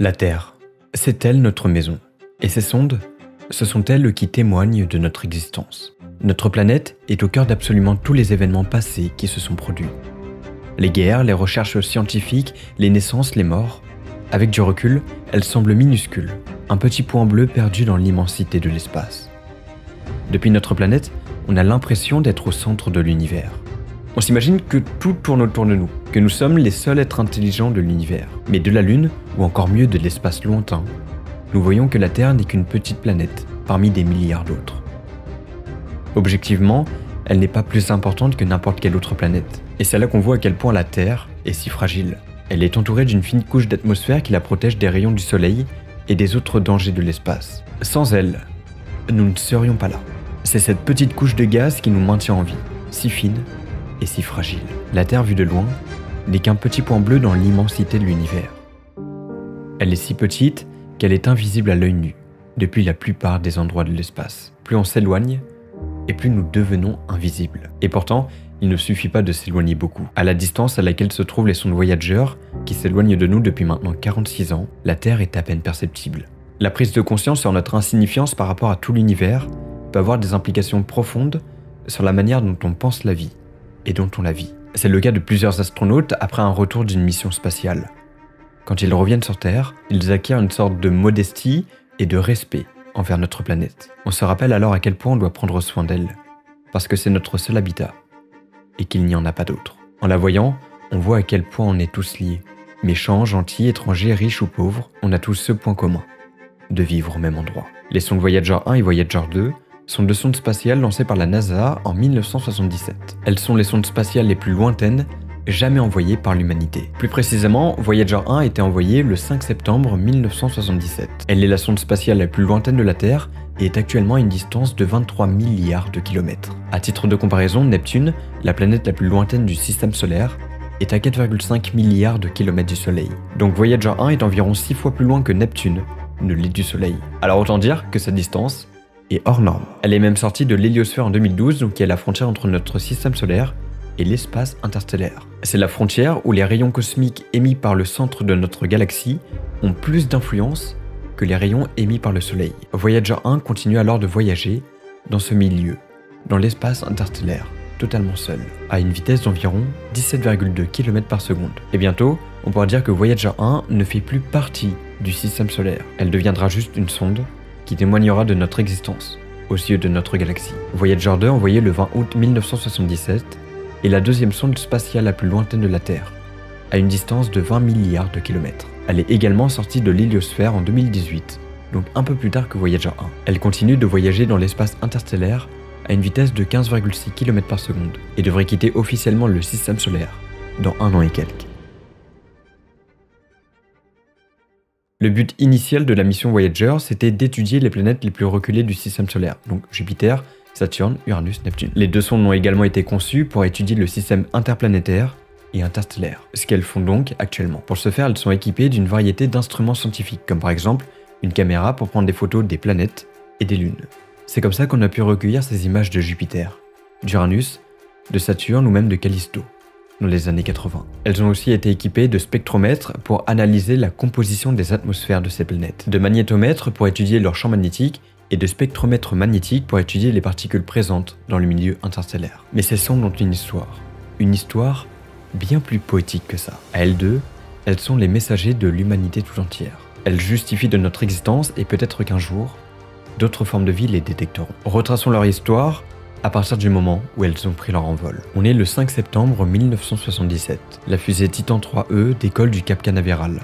La Terre, c'est elle notre maison. Et ces sondes, ce sont elles qui témoignent de notre existence. Notre planète est au cœur d'absolument tous les événements passés qui se sont produits. Les guerres, les recherches scientifiques, les naissances, les morts. Avec du recul, elle semble minuscule, un petit point bleu perdu dans l'immensité de l'espace. Depuis notre planète, on a l'impression d'être au centre de l'univers. On s'imagine que tout tourne autour de nous, que nous sommes les seuls êtres intelligents de l'univers. Mais de la Lune, ou encore mieux de l'espace lointain, nous voyons que la Terre n'est qu'une petite planète, parmi des milliards d'autres. Objectivement, elle n'est pas plus importante que n'importe quelle autre planète. Et c'est là qu'on voit à quel point la Terre est si fragile. Elle est entourée d'une fine couche d'atmosphère qui la protège des rayons du Soleil et des autres dangers de l'espace. Sans elle, nous ne serions pas là. C'est cette petite couche de gaz qui nous maintient en vie, si fine et si fragile. La Terre vue de loin n'est qu'un petit point bleu dans l'immensité de l'univers. Elle est si petite qu'elle est invisible à l'œil nu, depuis la plupart des endroits de l'espace. Plus on s'éloigne, et plus nous devenons invisibles. Et pourtant, il ne suffit pas de s'éloigner beaucoup. À la distance à laquelle se trouvent les sondes Voyager, qui s'éloignent de nous depuis maintenant 46 ans, la Terre est à peine perceptible. La prise de conscience sur notre insignifiance par rapport à tout l'univers peut avoir des implications profondes sur la manière dont on pense la vie et dont on la vit. C'est le cas de plusieurs astronautes après un retour d'une mission spatiale. Quand ils reviennent sur Terre, ils acquièrent une sorte de modestie et de respect envers notre planète. On se rappelle alors à quel point on doit prendre soin d'elle, parce que c'est notre seul habitat, et qu'il n'y en a pas d'autre. En la voyant, on voit à quel point on est tous liés. Méchants, gentils, étrangers, riches ou pauvres, on a tous ce point commun, de vivre au même endroit. Les sondes Voyager 1 et Voyager 2 sont deux sondes spatiales lancées par la NASA en 1977. Elles sont les sondes spatiales les plus lointaines jamais envoyées par l'humanité. Plus précisément, Voyager 1 a été envoyée le 5 septembre 1977. Elle est la sonde spatiale la plus lointaine de la Terre et est actuellement à une distance de 23 milliards de kilomètres. À titre de comparaison, Neptune, la planète la plus lointaine du système solaire, est à 4,5 milliards de kilomètres du Soleil. Donc Voyager 1 est environ 6 fois plus loin que Neptune ne l'est du Soleil. Alors autant dire que sa distance est hors norme. Elle est même sortie de l'héliosphère en 2012, donc qui est la frontière entre notre système solaire et l'espace interstellaire. C'est la frontière où les rayons cosmiques émis par le centre de notre galaxie ont plus d'influence que les rayons émis par le Soleil. Voyager 1 continue alors de voyager dans ce milieu, dans l'espace interstellaire, totalement seul, à une vitesse d'environ 17,2 km par seconde. Et bientôt, on pourra dire que Voyager 1 ne fait plus partie du système solaire. Elle deviendra juste une sonde qui témoignera de notre existence, aux yeux de notre galaxie. Voyager 2, envoyé le 20 août 1977, est la deuxième sonde spatiale la plus lointaine de la Terre, à une distance de 20 milliards de kilomètres. Elle est également sortie de l'héliosphère en 2018, donc un peu plus tard que Voyager 1. Elle continue de voyager dans l'espace interstellaire à une vitesse de 15,6 km par seconde et devrait quitter officiellement le système solaire dans 1 an et quelques. Le but initial de la mission Voyager, c'était d'étudier les planètes les plus reculées du système solaire, donc Jupiter, Saturne, Uranus, Neptune. Les deux sondes ont également été conçues pour étudier le système interplanétaire et interstellaire, ce qu'elles font donc actuellement. Pour ce faire, elles sont équipées d'une variété d'instruments scientifiques, comme par exemple une caméra pour prendre des photos des planètes et des lunes. C'est comme ça qu'on a pu recueillir ces images de Jupiter, d'Uranus, de Saturne ou même de Callisto, dans les années 80. Elles ont aussi été équipées de spectromètres pour analyser la composition des atmosphères de ces planètes, de magnétomètres pour étudier leur champ magnétique et de spectromètres magnétiques pour étudier les particules présentes dans le milieu interstellaire. Mais ces sondes ont une histoire bien plus poétique que ça. À elles deux, elles sont les messagers de l'humanité tout entière. Elles justifient de notre existence et peut-être qu'un jour, d'autres formes de vie les détecteront. Retraçons leur histoire à partir du moment où elles ont pris leur envol. On est le 5 septembre 1977. La fusée Titan 3E décolle du Cap Canaveral,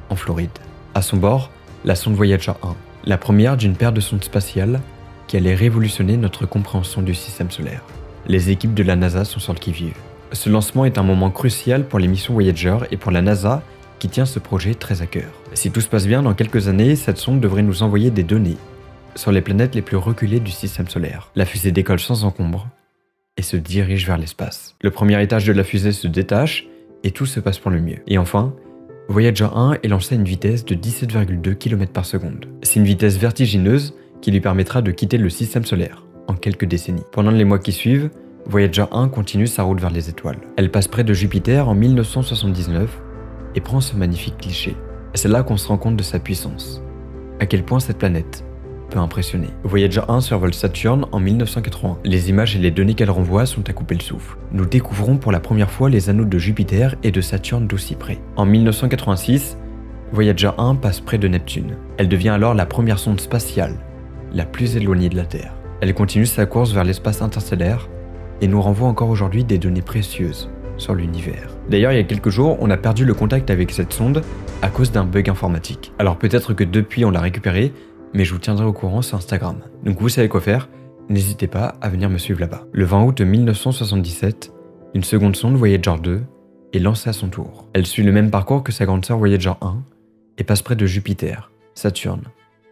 en Floride. À son bord, la sonde Voyager 1, la première d'une paire de sondes spatiales qui allait révolutionner notre compréhension du système solaire. Les équipes de la NASA sont sur le qui-vive. Ce lancement est un moment crucial pour les missions Voyager et pour la NASA qui tient ce projet très à cœur. Si tout se passe bien, dans quelques années, cette sonde devrait nous envoyer des données sur les planètes les plus reculées du système solaire. La fusée décolle sans encombre et se dirige vers l'espace. Le premier étage de la fusée se détache et tout se passe pour le mieux. Et enfin, Voyager 1 est lancé à une vitesse de 17,2 km par seconde. C'est une vitesse vertigineuse qui lui permettra de quitter le système solaire en quelques décennies. Pendant les mois qui suivent, Voyager 1 continue sa route vers les étoiles. Elle passe près de Jupiter en 1979 et prend ce magnifique cliché. C'est là qu'on se rend compte de sa puissance. À quel point cette planète peut impressionner. Voyager 1 survole Saturne en 1981. Les images et les données qu'elle renvoie sont à couper le souffle. Nous découvrons pour la première fois les anneaux de Jupiter et de Saturne d'aussi près. En 1986, Voyager 1 passe près de Neptune. Elle devient alors la première sonde spatiale, la plus éloignée de la Terre. Elle continue sa course vers l'espace interstellaire et nous renvoie encore aujourd'hui des données précieuses sur l'univers. D'ailleurs, il y a quelques jours, on a perdu le contact avec cette sonde à cause d'un bug informatique. Alors peut-être que depuis on l'a récupéré, mais je vous tiendrai au courant sur Instagram. Donc vous savez quoi faire, n'hésitez pas à venir me suivre là-bas. Le 20 août 1977, une seconde sonde Voyager 2 est lancée à son tour. Elle suit le même parcours que sa grande sœur Voyager 1 et passe près de Jupiter, Saturne,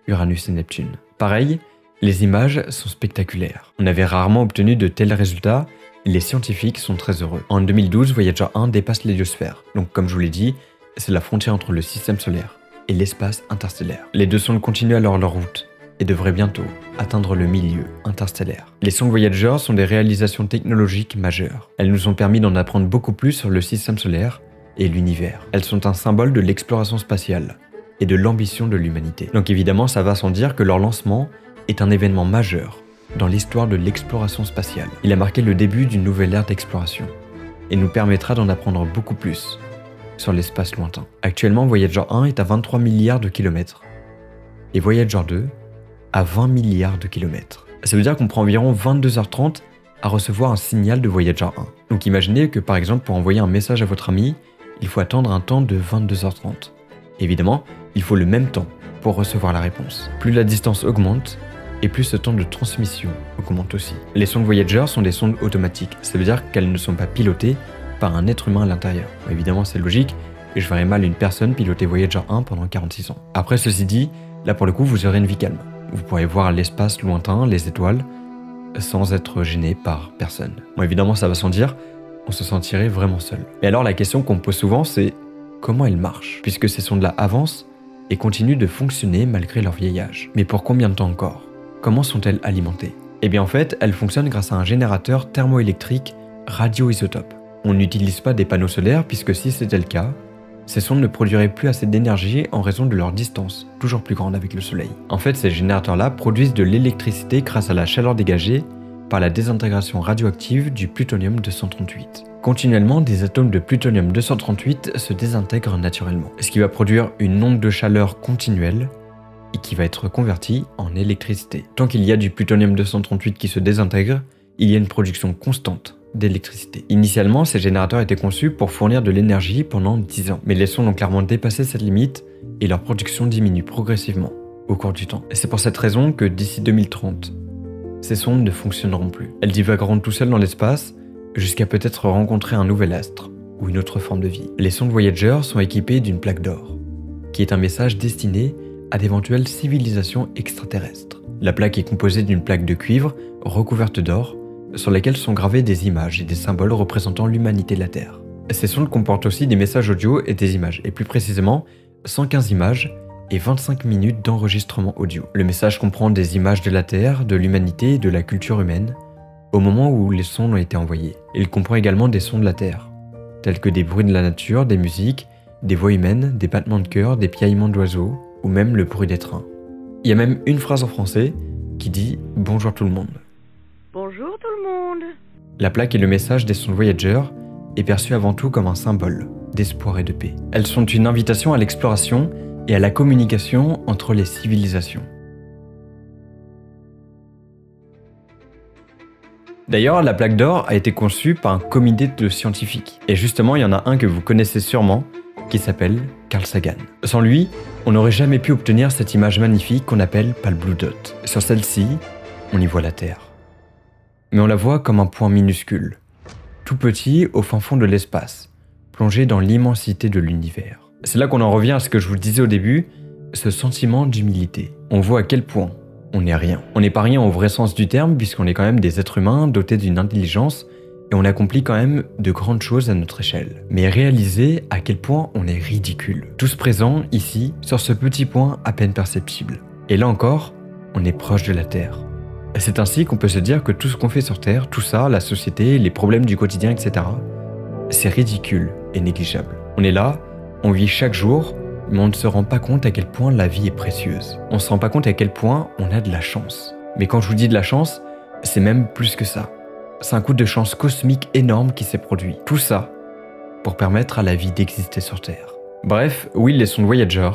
Uranus et Neptune. Pareil, les images sont spectaculaires. On avait rarement obtenu de tels résultats. Les scientifiques sont très heureux. En 2012, Voyager 1 dépasse l'héliosphère. Donc comme je vous l'ai dit, c'est la frontière entre le système solaire et l'espace interstellaire. Les deux sondes continuent alors leur route et devraient bientôt atteindre le milieu interstellaire. Les sondes Voyager sont des réalisations technologiques majeures. Elles nous ont permis d'en apprendre beaucoup plus sur le système solaire et l'univers. Elles sont un symbole de l'exploration spatiale et de l'ambition de l'humanité. Donc évidemment, ça va sans dire que leur lancement est un événement majeur dans l'histoire de l'exploration spatiale. Il a marqué le début d'une nouvelle ère d'exploration et nous permettra d'en apprendre beaucoup plus sur l'espace lointain. Actuellement, Voyager 1 est à 23 milliards de kilomètres et Voyager 2 à 20 milliards de kilomètres. Ça veut dire qu'on prend environ 22h30 à recevoir un signal de Voyager 1. Donc imaginez que par exemple pour envoyer un message à votre ami, il faut attendre un temps de 22h30. Évidemment, il faut le même temps pour recevoir la réponse. Plus la distance augmente, et plus ce temps de transmission augmente aussi. Les sondes Voyager sont des sondes automatiques, ça veut dire qu'elles ne sont pas pilotées par un être humain à l'intérieur. Bon, évidemment c'est logique, et je verrais mal une personne piloter Voyager 1 pendant 46 ans. Après ceci dit, là pour le coup vous aurez une vie calme. Vous pourrez voir l'espace lointain, les étoiles, sans être gêné par personne. Bon évidemment ça va sans dire, on se sentirait vraiment seul. Et alors la question qu'on me pose souvent c'est comment elles marchent, puisque ces sondes-là avancent et continuent de fonctionner malgré leur vieil âge. Mais pour combien de temps encore ? Comment sont-elles alimentées ? Eh bien en fait, elles fonctionnent grâce à un générateur thermoélectrique radioisotope. On n'utilise pas des panneaux solaires puisque si c'était le cas, ces sondes ne produiraient plus assez d'énergie en raison de leur distance, toujours plus grande avec le Soleil. En fait, ces générateurs-là produisent de l'électricité grâce à la chaleur dégagée par la désintégration radioactive du plutonium-238. Continuellement, des atomes de plutonium-238 se désintègrent naturellement, ce qui va produire une onde de chaleur continuelle et qui va être convertie en électricité. Tant qu'il y a du plutonium-238 qui se désintègre, il y a une production constante d'électricité. Initialement, ces générateurs étaient conçus pour fournir de l'énergie pendant 10 ans, mais les sondes ont clairement dépassé cette limite et leur production diminue progressivement au cours du temps. Et c'est pour cette raison que d'ici 2030, ces sondes ne fonctionneront plus. Elles divagueront tout seules dans l'espace jusqu'à peut-être rencontrer un nouvel astre ou une autre forme de vie. Les sondes Voyager sont équipées d'une plaque d'or, qui est un message destiné à d'éventuelles civilisations extraterrestres. La plaque est composée d'une plaque de cuivre recouverte d'or, sur laquelle sont gravées des images et des symboles représentant l'humanité de la Terre. Ces sondes comportent aussi des messages audio et des images, et plus précisément 115 images et 25 minutes d'enregistrement audio. Le message comprend des images de la Terre, de l'humanité et de la culture humaine, au moment où les sondes ont été envoyées. Il comprend également des sons de la Terre, tels que des bruits de la nature, des musiques, des voix humaines, des battements de cœur, des piaillements d'oiseaux, ou même le bruit des trains. Il y a même une phrase en français qui dit « Bonjour tout le monde ». Bonjour tout le monde. La plaque et le message des sondes Voyager est perçu avant tout comme un symbole d'espoir et de paix. Elles sont une invitation à l'exploration et à la communication entre les civilisations. D'ailleurs, la plaque d'or a été conçue par un comité de scientifiques. Et justement, il y en a un que vous connaissez sûrement, qui s'appelle Carl Sagan. Sans lui, on n'aurait jamais pu obtenir cette image magnifique qu'on appelle Pale Blue Dot. Sur celle-ci, on y voit la Terre. Mais on la voit comme un point minuscule, tout petit au fin fond de l'espace, plongé dans l'immensité de l'univers. C'est là qu'on en revient à ce que je vous disais au début, ce sentiment d'humilité. On voit à quel point on n'est rien. On n'est pas rien au vrai sens du terme, puisqu'on est quand même des êtres humains dotés d'une intelligence, et on accomplit quand même de grandes choses à notre échelle. Mais réaliser à quel point on est ridicule. Tous présents ici, sur ce petit point à peine perceptible. Et là encore, on est proche de la Terre. C'est ainsi qu'on peut se dire que tout ce qu'on fait sur Terre, tout ça, la société, les problèmes du quotidien, etc., c'est ridicule et négligeable. On est là, on vit chaque jour, mais on ne se rend pas compte à quel point la vie est précieuse. On ne se rend pas compte à quel point on a de la chance. Mais quand je vous dis de la chance, c'est même plus que ça. C'est un coup de chance cosmique énorme qui s'est produit. Tout ça pour permettre à la vie d'exister sur Terre. Bref, oui, les sondes Voyager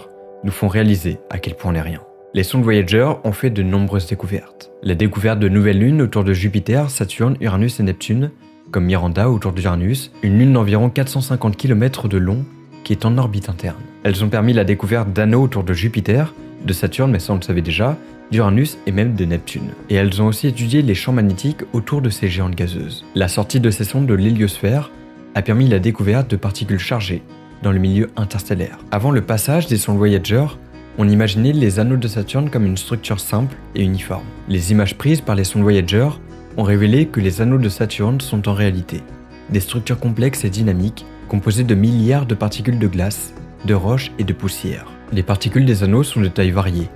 nous font réaliser à quel point on n'est rien. Les sondes Voyager ont fait de nombreuses découvertes. La découverte de nouvelles lunes autour de Jupiter, Saturne, Uranus et Neptune, comme Miranda autour d'Uranus, une lune d'environ 450 km de long qui est en orbite interne. Elles ont permis la découverte d'anneaux autour de Jupiter, de Saturne, mais ça on le savait déjà, d'Uranus et même de Neptune. Et elles ont aussi étudié les champs magnétiques autour de ces géantes gazeuses. La sortie de ces sondes de l'héliosphère a permis la découverte de particules chargées dans le milieu interstellaire. Avant le passage des sondes Voyager, on imaginait les anneaux de Saturne comme une structure simple et uniforme. Les images prises par les sondes Voyager ont révélé que les anneaux de Saturne sont en réalité des structures complexes et dynamiques composées de milliards de particules de glace, de roches et de poussière. Les particules des anneaux sont de tailles variées,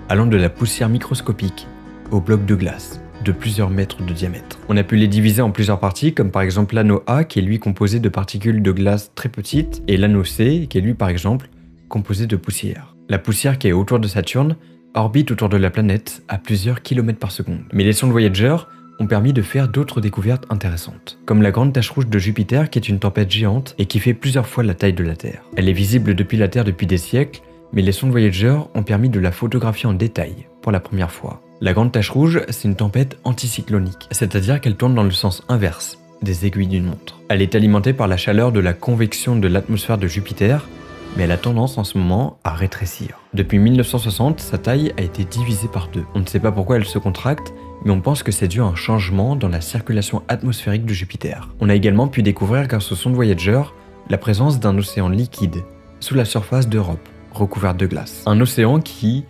allant de la poussière microscopique aux blocs de glace de plusieurs mètres de diamètre. On a pu les diviser en plusieurs parties, comme par exemple l'anneau A qui est lui composé de particules de glace très petites, et l'anneau C qui est lui par exemple composé de poussière. La poussière qui est autour de Saturne orbite autour de la planète à plusieurs kilomètres par seconde. Mais les sondes Voyager ont permis de faire d'autres découvertes intéressantes, comme la grande tache rouge de Jupiter qui est une tempête géante et qui fait plusieurs fois la taille de la Terre. Elle est visible depuis la Terre depuis des siècles, mais les sondes Voyager ont permis de la photographier en détail pour la première fois. La grande tache rouge, c'est une tempête anticyclonique, c'est-à-dire qu'elle tourne dans le sens inverse des aiguilles d'une montre. Elle est alimentée par la chaleur de la convection de l'atmosphère de Jupiter, mais elle a tendance en ce moment à rétrécir. Depuis 1960, sa taille a été divisée par 2. On ne sait pas pourquoi elle se contracte, mais on pense que c'est dû à un changement dans la circulation atmosphérique de Jupiter. On a également pu découvrir grâce aux sondes Voyager la présence d'un océan liquide sous la surface d'Europe, recouverte de glace. Un océan qui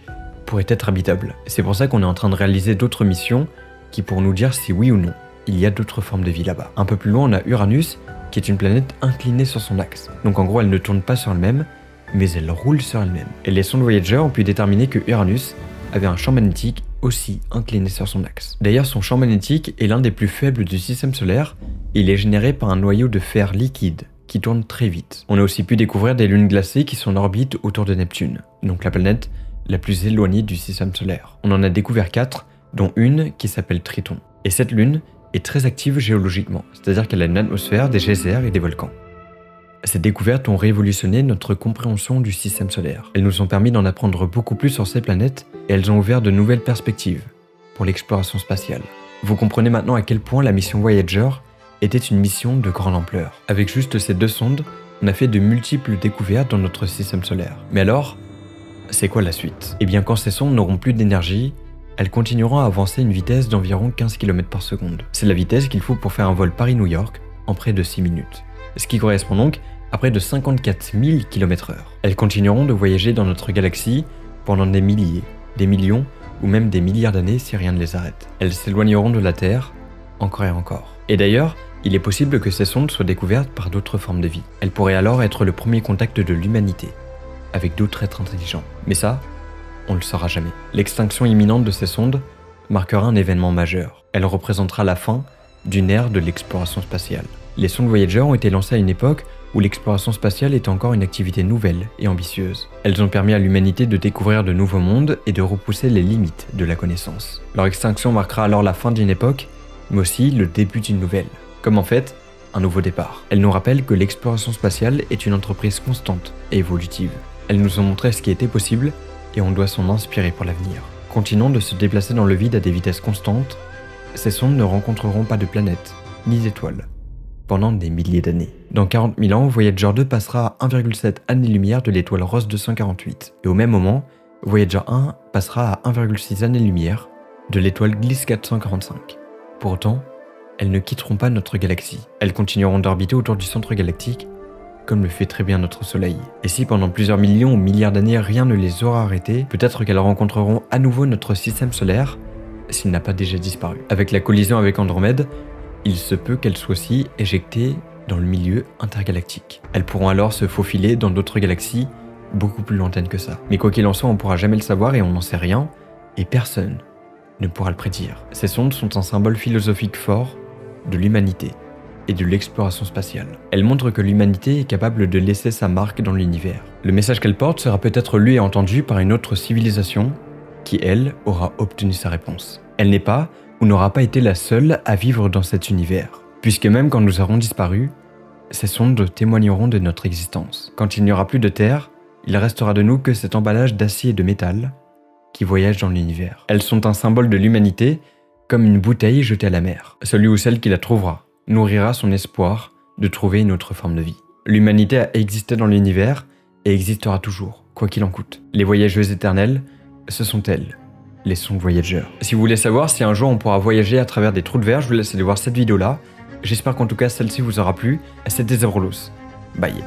pourrait être habitable. C'est pour ça qu'on est en train de réaliser d'autres missions qui pourront nous dire si oui ou non il y a d'autres formes de vie là-bas. Un peu plus loin, on a Uranus, qui est une planète inclinée sur son axe. Donc en gros, elle ne tourne pas sur elle-même, mais elle roule sur elle-même. Et les sondes Voyager ont pu déterminer que Uranus avait un champ magnétique aussi incliné sur son axe. D'ailleurs, son champ magnétique est l'un des plus faibles du système solaire, et il est généré par un noyau de fer liquide qui tourne très vite. On a aussi pu découvrir des lunes glacées qui sont en orbite autour de Neptune, donc la planète la plus éloignée du système solaire. On en a découvert 4, dont une qui s'appelle Triton. Et cette lune est très active géologiquement, c'est-à-dire qu'elle a une atmosphère, des geysers et des volcans. Ces découvertes ont révolutionné notre compréhension du système solaire. Elles nous ont permis d'en apprendre beaucoup plus sur ces planètes et elles ont ouvert de nouvelles perspectives pour l'exploration spatiale. Vous comprenez maintenant à quel point la mission Voyager était une mission de grande ampleur. Avec juste ces 2 sondes, on a fait de multiples découvertes dans notre système solaire. Mais alors, c'est quoi la suite? Eh bien, quand ces sondes n'auront plus d'énergie, elles continueront à avancer à une vitesse d'environ 15 km par seconde. C'est la vitesse qu'il faut pour faire un vol Paris-New York en près de 6 minutes. Ce qui correspond donc à près de 54 000 km/h. Elles continueront de voyager dans notre galaxie pendant des milliers, des millions ou même des milliards d'années si rien ne les arrête. Elles s'éloigneront de la Terre encore et encore. Et d'ailleurs, il est possible que ces sondes soient découvertes par d'autres formes de vie. Elles pourraient alors être le premier contact de l'humanité avec d'autres êtres intelligents. Mais ça, on ne le saura jamais. L'extinction imminente de ces sondes marquera un événement majeur. Elle représentera la fin d'une ère de l'exploration spatiale. Les sondes Voyager ont été lancées à une époque où l'exploration spatiale était encore une activité nouvelle et ambitieuse. Elles ont permis à l'humanité de découvrir de nouveaux mondes et de repousser les limites de la connaissance. Leur extinction marquera alors la fin d'une époque, mais aussi le début d'une nouvelle. Comme en fait, un nouveau départ. Elles nous rappellent que l'exploration spatiale est une entreprise constante et évolutive. Elles nous ont montré ce qui était possible et on doit s'en inspirer pour l'avenir. Continuant de se déplacer dans le vide à des vitesses constantes, ces sondes ne rencontreront pas de planètes, ni d'étoiles, pendant des milliers d'années. Dans 40 000 ans, Voyager 2 passera à 1,7 années-lumière de l'étoile Ross 248. Et au même moment, Voyager 1 passera à 1,6 années-lumière de l'étoile Gliese 445. Pour autant, elles ne quitteront pas notre galaxie. Elles continueront d'orbiter autour du centre galactique, comme le fait très bien notre Soleil. Et si pendant plusieurs millions ou milliards d'années rien ne les aura arrêtés, peut-être qu'elles rencontreront à nouveau notre système solaire, s'il n'a pas déjà disparu. Avec la collision avec Andromède, il se peut qu'elles soient aussi éjectées dans le milieu intergalactique. Elles pourront alors se faufiler dans d'autres galaxies beaucoup plus lointaines que ça. Mais quoi qu'il en soit, on ne pourra jamais le savoir et on n'en sait rien, et personne ne pourra le prédire. Ces sondes sont un symbole philosophique fort de l'humanité et de l'exploration spatiale. Elle montre que l'humanité est capable de laisser sa marque dans l'univers. Le message qu'elle porte sera peut-être lu et entendu par une autre civilisation qui, elle, aura obtenu sa réponse. Elle n'est pas ou n'aura pas été la seule à vivre dans cet univers, puisque même quand nous aurons disparu, ces sondes témoigneront de notre existence. Quand il n'y aura plus de Terre, il restera de nous que cet emballage d'acier et de métal qui voyage dans l'univers. Elles sont un symbole de l'humanité, comme une bouteille jetée à la mer. Celui ou celle qui la trouvera nourrira son espoir de trouver une autre forme de vie. L'humanité a existé dans l'univers et existera toujours, quoi qu'il en coûte. Les voyageuses éternelles, ce sont elles, les sondes voyageurs. Si vous voulez savoir si un jour on pourra voyager à travers des trous de verre, je vous laisse aller voir cette vidéo-là. J'espère qu'en tout cas celle-ci vous aura plu. C'était Zebrolus. Bye.